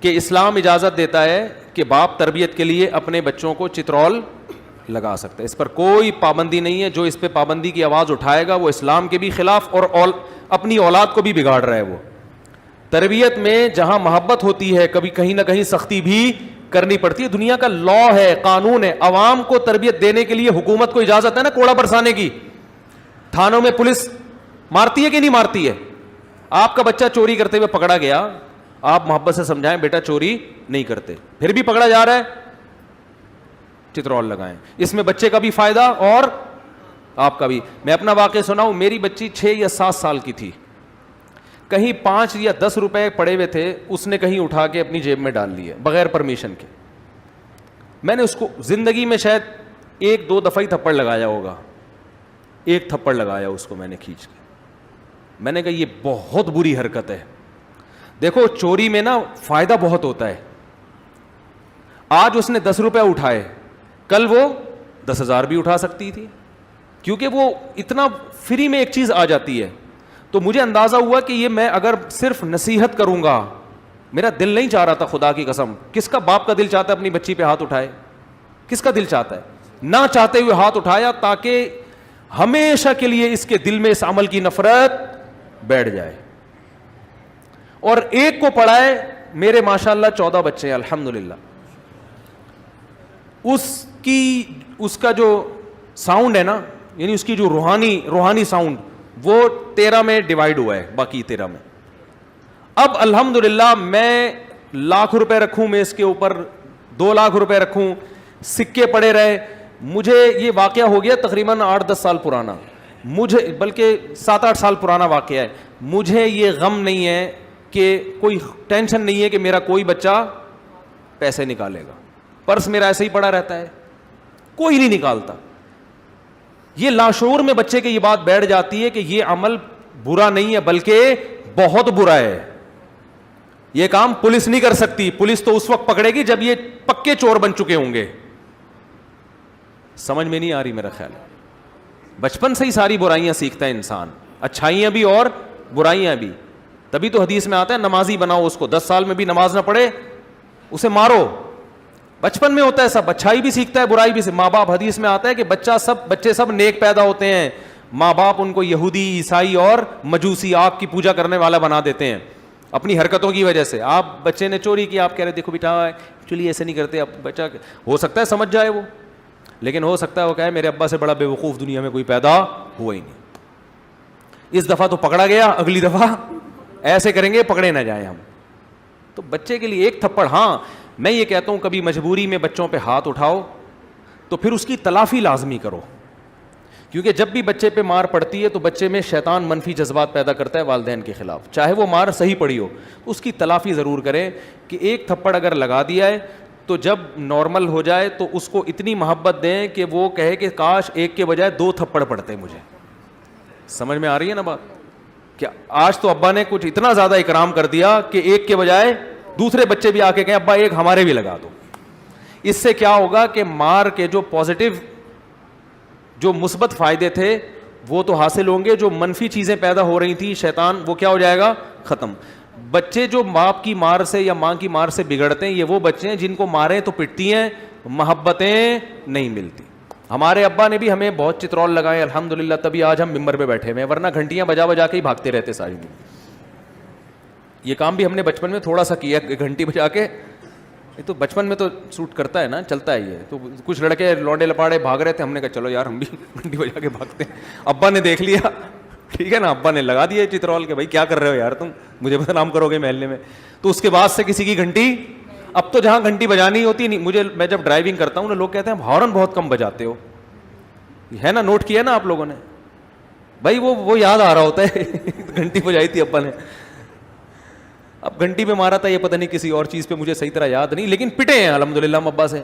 کہ اسلام اجازت دیتا ہے کہ باپ تربیت کے لیے اپنے بچوں کو چترول لگا سکتا ہے, اس پر کوئی پابندی نہیں ہے. جو اس پہ پابندی کی آواز اٹھائے گا وہ اسلام کے بھی خلاف اور اپنی اولاد کو بھی بگاڑ رہا ہے. وہ تربیت میں جہاں محبت ہوتی ہے کبھی کہیں نہ کہیں سختی بھی کرنی پڑتی ہے. دنیا کا لا ہے, قانون ہے. عوام کو تربیت دینے کے لیے حکومت کو اجازت ہے نا کوڑا برسانے کی. تھانوں میں پولیس مارتی ہے کہ نہیں مارتی ہے؟ آپ کا بچہ چوری کرتے ہوئے پکڑا گیا, آپ محبت سے سمجھائیں بیٹا چوری نہیں کرتے, پھر بھی پکڑا جا رہا ہے, چترول لگائیں. اس میں بچے کا بھی فائدہ اور آپ کا بھی. میں اپنا واقعہ سناؤں, میری بچی 6 یا 7 سال کی تھی, کہیں 5 یا 10 روپے پڑے ہوئے تھے, اس نے کہیں اٹھا کے اپنی جیب میں ڈال لیے بغیر پرمیشن کے. میں نے اس کو زندگی میں شاید 1-2 دفعہ ہی تھپڑ لگایا ہوگا, ایک تھپڑ لگایا اس کو میں نے کھینچ کے. میں نے کہا یہ بہت بری حرکت ہے. دیکھو چوری میں نا فائدہ بہت ہوتا ہے. آج اس نے 10 روپے اٹھائے, کل وہ 10,000 بھی اٹھا سکتی تھی, کیونکہ وہ اتنا فری میں ایک چیز آ جاتی ہے. تو مجھے اندازہ ہوا کہ یہ میں اگر صرف نصیحت کروں گا, میرا دل نہیں چاہ رہا تھا خدا کی قسم. کس کا باپ کا دل چاہتا ہے اپنی بچی پہ ہاتھ اٹھائے؟ کس کا دل چاہتا ہے؟ نہ چاہتے ہوئے ہاتھ اٹھایا تاکہ ہمیشہ کے لیے اس کے دل میں اس عمل کی نفرت بیٹھ جائے. اور ایک کو پڑھائے, میرے ماشاءاللہ 14 بچے ہیں الحمدللہ. اس کا جو ساؤنڈ ہے نا, یعنی اس کی جو روحانی ساؤنڈ, وہ 13 میں ڈیوائیڈ ہوا ہے, باقی 13 میں. اب الحمدللہ میں لاکھ روپے رکھوں میں اس کے اوپر, 2 لاکھ روپے رکھوں, سکے پڑے رہے. مجھے یہ واقعہ ہو گیا تقریباً 8-10 سال پرانا, مجھے بلکہ 7-8 سال پرانا واقعہ ہے. مجھے یہ غم نہیں ہے کہ کوئی ٹینشن نہیں ہے کہ میرا کوئی بچہ پیسے نکالے گا. پرس میرا ایسے ہی پڑا رہتا ہے, کوئی نہیں نکالتا. یہ لاشعور میں بچے کی یہ بات بیٹھ جاتی ہے کہ یہ عمل برا نہیں ہے بلکہ بہت برا ہے. یہ کام پولیس نہیں کر سکتی. پولیس تو اس وقت پکڑے گی جب یہ پکے چور بن چکے ہوں گے. سمجھ میں نہیں آ رہی میرا خیال ہے. بچپن سے ہی ساری برائیاں سیکھتا ہے انسان, اچھائیاں بھی اور برائیاں بھی. تبھی تو حدیث میں آتا ہے نمازی بناؤ اس کو, 10 سال میں بھی نماز نہ پڑھے اسے مارو. بچپن میں ہوتا ہے سب, اچھائی بھی سیکھتا ہے برائی بھی. ماں باپ, حدیث میں آتا ہے کہ بچے سب نیک پیدا ہوتے ہیں, ماں باپ ان کو یہودی, عیسائی اور مجوسی, آگ کی پوجا کرنے والا بنا دیتے ہیں اپنی حرکتوں کی وجہ سے. آپ بچے نے چوری کی, آپ کہہ رہے دیکھو بیٹا ایکچولی ایسے نہیں کرتے. اب بچہ ہو سکتا ہے سمجھ جائے وہ, لیکن ہو سکتا ہے وہ کہے میرے ابا سے بڑا بے وقوف دنیا میں کوئی پیدا ہوا ہی نہیں. اس دفعہ تو پکڑا گیا, اگلی دفعہ ایسے کریں گے پکڑے نہ جائیں ہم. تو بچے کے لیے ایک تھپڑ. ہاں میں یہ کہتا ہوں کبھی مجبوری میں بچوں پہ ہاتھ اٹھاؤ تو پھر اس کی تلافی لازمی کرو, کیونکہ جب بھی بچے پہ مار پڑتی ہے تو بچے میں شیطان منفی جذبات پیدا کرتا ہے والدین کے خلاف, چاہے وہ مار صحیح پڑی ہو. اس کی تلافی ضرور کریں کہ ایک تھپڑ اگر لگا دیا ہے تو جب نارمل ہو جائے تو اس کو اتنی محبت دیں کہ وہ کہے کہ کاش ایک کے بجائے 2 تھپڑ پڑتے مجھے. سمجھ میں آ رہی ہے نا بات؟ کیا آج تو ابا نے کچھ اتنا زیادہ اکرام کر دیا کہ ایک کے بجائے دوسرے بچے بھی آ کے کہیں ابا ایک ہمارے بھی لگا دو. اس سے کیا ہوگا کہ مار کے جو پازیٹیو, جو مثبت فائدے تھے وہ تو حاصل ہوں گے, جو منفی چیزیں پیدا ہو رہی تھیں شیطان, وہ کیا ہو جائے گا, ختم. بچے جو باپ کی مار سے یا ماں کی مار سے بگڑتے ہیں, یہ وہ بچے ہیں جن کو ماریں تو پٹتی ہیں, محبتیں نہیں ملتی. ہمارے ابا نے بھی ہمیں بہت چترول لگائے الحمدللہ, تبھی آج ہم ممبر پہ بیٹھے ہوئے ہیں, ورنہ گھنٹیاں بجا بجا کے ہی بھاگتے رہتے ساری دن. یہ کام بھی ہم نے بچپن میں تھوڑا سا کیا, گھنٹی بجا کے. یہ تو بچپن میں تو سوٹ کرتا ہے نا, چلتا ہے یہ. تو کچھ لڑکے لونڈے لپاڑے بھاگ رہے تھے, ہم نے کہا چلو یار ہم بھی گھنٹی بجا کے بھاگتے ہیں. ابا نے دیکھ لیا, ٹھیک ہے نا, ابا نے لگا دیا چترول کے, بھائی کیا کر رہے ہو یار تم, مجھے بدنام کرو گے محلے میں. تو اس کے بعد سے کسی کی گھنٹی, اب تو جہاں گھنٹی بجانی ہوتی نہیں, میں جب ڈرائیونگ کرتا ہوں نا لوگ کہتے ہیں ہارن بہت کم بجاتے ہو, ہے نا, نوٹ کیا نا آپ لوگوں نے, بھائی وہ یاد آ رہا ہوتا ہے گھنٹی بجائی تھی ابا نے. اب گھنٹی پہ مارا تھا یہ پتہ نہیں کسی اور چیز پہ, مجھے صحیح طرح یاد نہیں, لیکن پٹے ہیں الحمدللہ ہم ابا سے.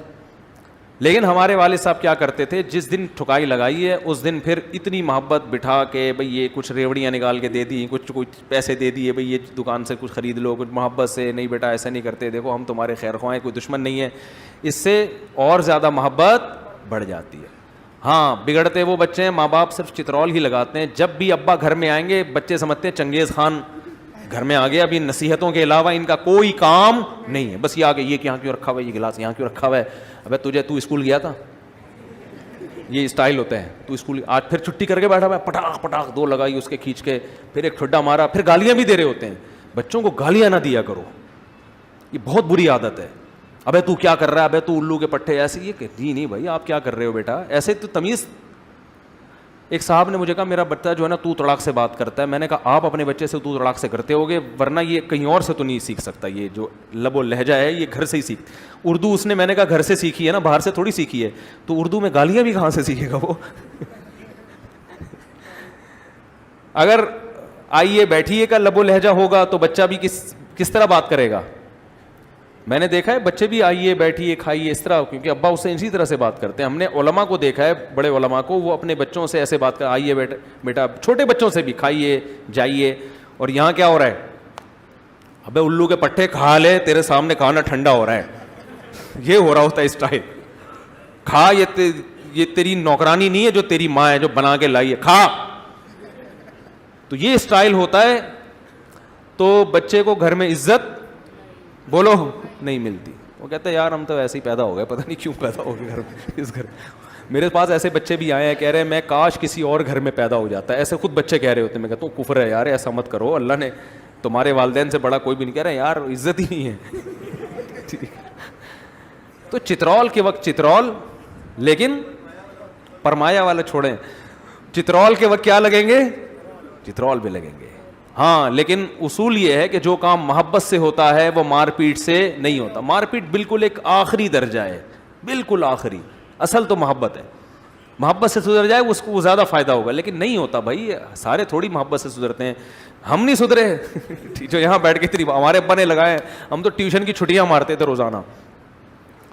لیکن ہمارے والد صاحب کیا کرتے تھے, جس دن ٹھکائی لگائی ہے اس دن پھر اتنی محبت بٹھا کے, بھئی یہ کچھ ریوڑیاں نکال کے دے دی, کچھ پیسے دے دیے, بھئی یہ دکان سے کچھ خرید لو, کچھ محبت سے, نہیں بیٹا ایسا نہیں کرتے, دیکھو ہم تمہارے خیر خواہ ہیں, کوئی دشمن نہیں ہے. اس سے اور زیادہ محبت بڑھ جاتی ہے. ہاں بگڑتے وہ بچے ہیں, ماں باپ صرف چترول ہی لگاتے ہیں. جب بھی ابا گھر میں آئیں گے بچے سمجھتے ہیں چنگیز خان گھر میں آ گیا, ابھی نصیحتوں کے علاوہ ان کا کوئی کام نہیں ہے, بس یہ آگے یہ یہاں کیوں رکھا ہوا ہے, یہ گلاس یہاں کیوں رکھا ہوا ہے, ابے تو اسکول گیا تھا, یہ اسٹائل ہوتا ہے, تو اسکول آج پھر چھٹی کر کے بیٹھا ہوا ہے, پٹاخ پٹاخ 2 لگائی اس کے کھینچ کے, پھر ایک ٹھڈا مارا, پھر گالیاں بھی دے رہے ہوتے ہیں. بچوں کو گالیاں نہ دیا کرو, یہ بہت بری عادت ہے. ابے تو کیا کر رہا ہے, ابے تو الو کے پٹھے ایسے, یہ کہ جی نہیں بھائی آپ کیا کر رہے ہو بیٹا, ایسے تو تمیز. ایک صاحب نے مجھے کہا میرا بچہ جو ہے نا تو تڑاک سے بات کرتا ہے. میں نے کہا آپ اپنے بچے سے تو تڑاک سے کرتے ہوگے, ورنہ یہ کہیں اور سے تو نہیں سیکھ سکتا, یہ جو لب و لہجہ ہے یہ گھر سے ہی سیکھ. اردو اس نے, میں نے کہا گھر سے سیکھی ہے نا, باہر سے تھوڑی سیکھی ہے, تو اردو میں گالیاں بھی کہاں سے سیکھے گا وہ. اگر آئیے بیٹھیے کا لب و لہجہ ہوگا تو بچہ بھی کس طرح بات کرے گا. میں نے دیکھا ہے بچے بھی آئیے بیٹھیے کھائیے اس طرح, کیونکہ ابا اس سے اسی طرح سے بات کرتے ہیں. ہم نے علماء کو دیکھا ہے, بڑے علماء کو, وہ اپنے بچوں سے ایسے بات کر, آئیے بیٹا, چھوٹے بچوں سے بھی کھائیے جائیے. اور یہاں کیا ہو رہا ہے, ابے الو کے پٹھے کھا لے, تیرے سامنے کھانا ٹھنڈا ہو رہا ہے, یہ ہو رہا ہوتا ہے اسٹائل. کھا, یہ تیری نوکرانی نہیں ہے جو تیری ماں ہے جو بنا کے لائی ہے, کھا. تو یہ اسٹائل ہوتا ہے. تو بچے کو گھر میں عزت بولو نہیں ملتی. وہ کہتے ہیں یار ہم تو ایسے ہی پیدا ہو گئے, پتہ نہیں کیوں پیدا ہو گئے گھر میں, اس گھر. میرے پاس ایسے بچے بھی آئے ہیں, کہہ رہے ہیں میں کاش کسی اور گھر میں پیدا ہو جاتا ہے. ایسے خود بچے کہہ رہے ہوتے ہیں. میں کہتا ہوں کفر ہے یار, ایسا مت کرو, اللہ نے تمہارے والدین سے بڑا کوئی بھی نہیں. کہہ رہے ہیں یار عزت ہی نہیں ہے. تو چترول کے وقت چترول, لیکن پرمایا والا چھوڑیں, چترول کے وقت کیا لگیں گے, چترول بھی لگیں گے. ہاں لیکن اصول یہ ہے کہ جو کام محبت سے ہوتا ہے وہ مار پیٹ سے نہیں ہوتا. مار پیٹ بالکل ایک آخری درجہ ہے, بالکل آخری. اصل تو محبت ہے, محبت سے سدھر جائے اس کو زیادہ فائدہ ہوگا. لیکن نہیں ہوتا بھائی, سارے تھوڑی محبت سے سدھرتے ہیں. ہم نہیں سدھرے جو یہاں بیٹھ کے تیری ہمارے ابا نے لگائے, ہم تو ٹیوشن کی چھٹیاں مارتے تھے روزانہ.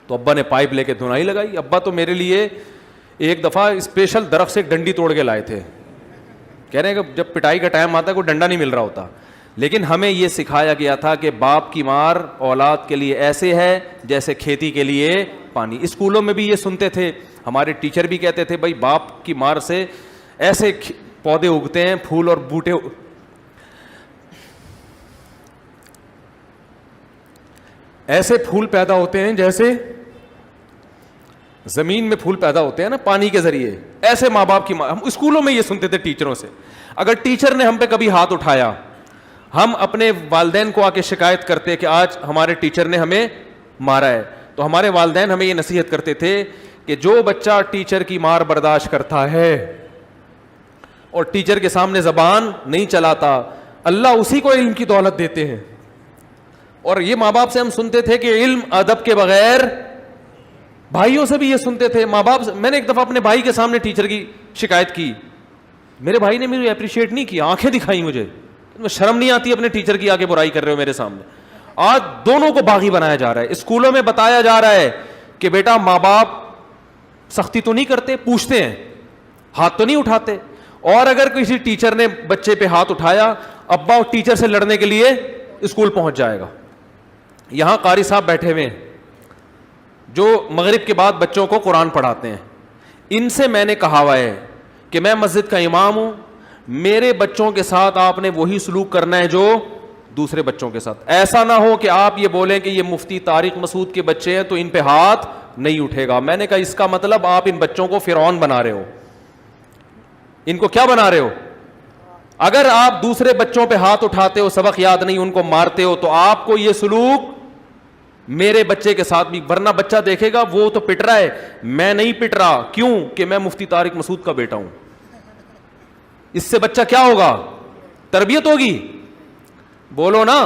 تو ابا نے پائپ لے کے دھنائی لگائی. ابا تو میرے لیے ایک دفعہ اسپیشل درخت سے ایک ڈنڈی توڑ کے لائے تھے. کہہ رہے ہیں کہ جب پٹائی کا ٹائم آتا ہے کوئی ڈنڈا نہیں مل رہا ہوتا. لیکن ہمیں یہ سکھایا گیا تھا کہ باپ کی مار اولاد کے لیے ایسے ہے جیسے کھیتی کے لیے پانی. اسکولوں میں بھی یہ سنتے تھے, ہمارے ٹیچر بھی کہتے تھے بھائی باپ کی مار سے ایسے پودے اگتے ہیں, پھول اور بوٹے, ایسے پھول پیدا ہوتے ہیں جیسے زمین میں پھول پیدا ہوتے ہیں نا پانی کے ذریعے, ایسے ماں باپ کی. ہم اسکولوں میں یہ سنتے تھے ٹیچروں سے. اگر ٹیچر نے ہم پہ کبھی ہاتھ اٹھایا, ہم اپنے والدین کو آ کے شکایت کرتے کہ آج ہمارے ٹیچر نے ہمیں مارا ہے, تو ہمارے والدین ہمیں یہ نصیحت کرتے تھے کہ جو بچہ ٹیچر کی مار برداشت کرتا ہے اور ٹیچر کے سامنے زبان نہیں چلاتا, اللہ اسی کو علم کی دولت دیتے ہیں. اور یہ ماں باپ سے ہم سنتے تھے کہ علم ادب کے بغیر, بھائیوں سے بھی یہ سنتے تھے ماں باپ. میں نے ایک دفعہ اپنے بھائی کے سامنے ٹیچر کی شکایت کی, میرے بھائی نے مجھے اپریشیٹ نہیں کیا, آنکھیں دکھائی مجھے, شرم نہیں آتی اپنے ٹیچر کی آگے برائی کر رہے ہو میرے سامنے. آج دونوں کو باغی بنایا جا رہا ہے. اسکولوں میں بتایا جا رہا ہے کہ بیٹا ماں باپ سختی تو نہیں کرتے, پوچھتے ہیں, ہاتھ تو نہیں اٹھاتے. اور اگر کسی ٹیچر نے بچے پہ ہاتھ اٹھایا, ابا اور ٹیچر سے لڑنے کے لیے اسکول پہنچ جائے گا. یہاں قاری صاحب بیٹھے ہوئے جو مغرب کے بعد بچوں کو قرآن پڑھاتے ہیں, ان سے میں نے کہا ہوا ہے کہ میں مسجد کا امام ہوں, میرے بچوں کے ساتھ آپ نے وہی سلوک کرنا ہے جو دوسرے بچوں کے ساتھ. ایسا نہ ہو کہ آپ یہ بولیں کہ یہ مفتی طارق مسعود کے بچے ہیں تو ان پہ ہاتھ نہیں اٹھے گا. میں نے کہا اس کا مطلب آپ ان بچوں کو فرعون بنا رہے ہو. ان کو کیا بنا رہے ہو؟ اگر آپ دوسرے بچوں پہ ہاتھ اٹھاتے ہو, سبق یاد نہیں, ان کو مارتے ہو, تو آپ کو یہ سلوک میرے بچے کے ساتھ بھی. ورنہ بچہ دیکھے گا وہ تو پٹ رہا ہے, میں نہیں پٹ رہا, کیوں کہ میں مفتی طارق مسعود کا بیٹا ہوں. اس سے بچہ کیا ہوگا؟ تربیت ہوگی, بولو نا,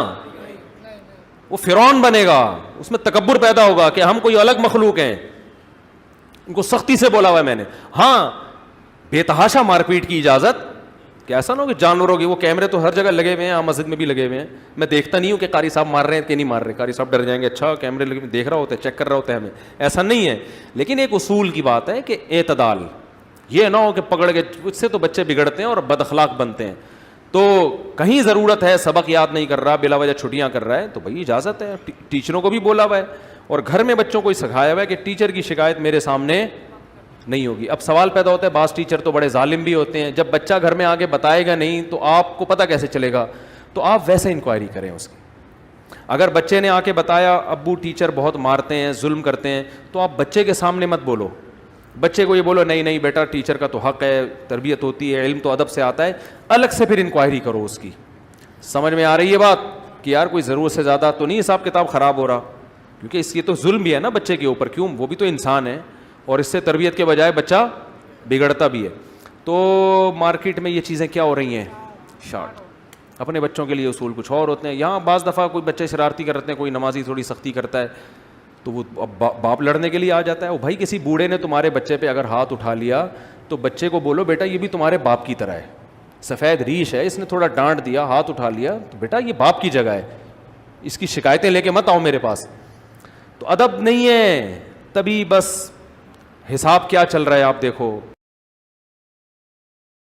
وہ فرعون بنے گا, اس میں تکبر پیدا ہوگا کہ ہم کوئی الگ مخلوق ہیں. ان کو سختی سے بولا ہوا ہے میں نے. ہاں بے تحاشا مار پیٹ کی اجازت, کہ ایسا نہ ہو کہ جانوروں کی, وہ کیمرے تو ہر جگہ لگے ہوئے ہیں, مسجد میں بھی لگے ہوئے ہیں, میں دیکھتا نہیں ہوں کہ قاری صاحب مار رہے ہیں کہ نہیں مار رہے. قاری صاحب ڈر جائیں گے, اچھا کیمرے لگے دیکھ رہا ہوتا ہے, چیک کر رہا ہوتا ہے, ہمیں ایسا نہیں ہے. لیکن ایک اصول کی بات ہے کہ اعتدال, یہ نہ ہو کہ پکڑ کے, اس سے تو بچے بگڑتے ہیں اور بد اخلاق بنتے ہیں. تو کہیں ضرورت ہے, سبق یاد نہیں کر رہا, بلا وجہ چھٹیاں کر رہا ہے, تو بھائی اجازت ہے. ٹیچروں کو بھی بولا ہوا ہے اور گھر میں بچوں کو سکھایا ہوا ہے کہ ٹیچر کی شکایت میرے سامنے نہیں ہوگی. اب سوال پیدا ہوتا ہے, بعض ٹیچر تو بڑے ظالم بھی ہوتے ہیں, جب بچہ گھر میں آگے بتائے گا نہیں تو آپ کو پتہ کیسے چلے گا؟ تو آپ ویسے انکوائری کریں اس کی. اگر بچے نے آ کے بتایا ابو ٹیچر بہت مارتے ہیں, ظلم کرتے ہیں, تو آپ بچے کے سامنے مت بولو, بچے کو یہ بولو نہیں نہیں بیٹا ٹیچر کا تو حق ہے, تربیت ہوتی ہے, علم تو ادب سے آتا ہے. الگ سے پھر انکوائری کرو اس کی. سمجھ میں آ رہی ہے بات کہ یار کوئی ضرورت سے زیادہ تو نہیں حساب کتاب خراب ہو رہا, کیونکہ اس کی تو ظلم بھی ہے نا بچے کے اوپر, کیوں, وہ بھی تو انسان ہے, اور اس سے تربیت کے بجائے بچہ بگڑتا بھی ہے. تو مارکیٹ میں یہ چیزیں کیا ہو رہی ہیں, شارٹ. اپنے بچوں کے لیے اصول کچھ اور ہوتے ہیں. یہاں بعض دفعہ کوئی بچے شرارتی کرتے ہیں, کوئی نمازی تھوڑی سختی کرتا ہے, تو وہ باپ لڑنے کے لیے آ جاتا ہے. وہ بھائی کسی بوڑھے نے تمہارے بچے پہ اگر ہاتھ اٹھا لیا تو بچے کو بولو بیٹا یہ بھی تمہارے باپ کی طرح ہے, سفید ریش ہے, اس نے تھوڑا ڈانٹ دیا, ہاتھ اٹھا لیا, تو بیٹا یہ باپ کی جگہ ہے, اس کی شکایتیں لے کے مت آؤ میرے پاس. تو ادب نہیں ہے. تبھی بس حساب کیا چل رہا ہے آپ دیکھو,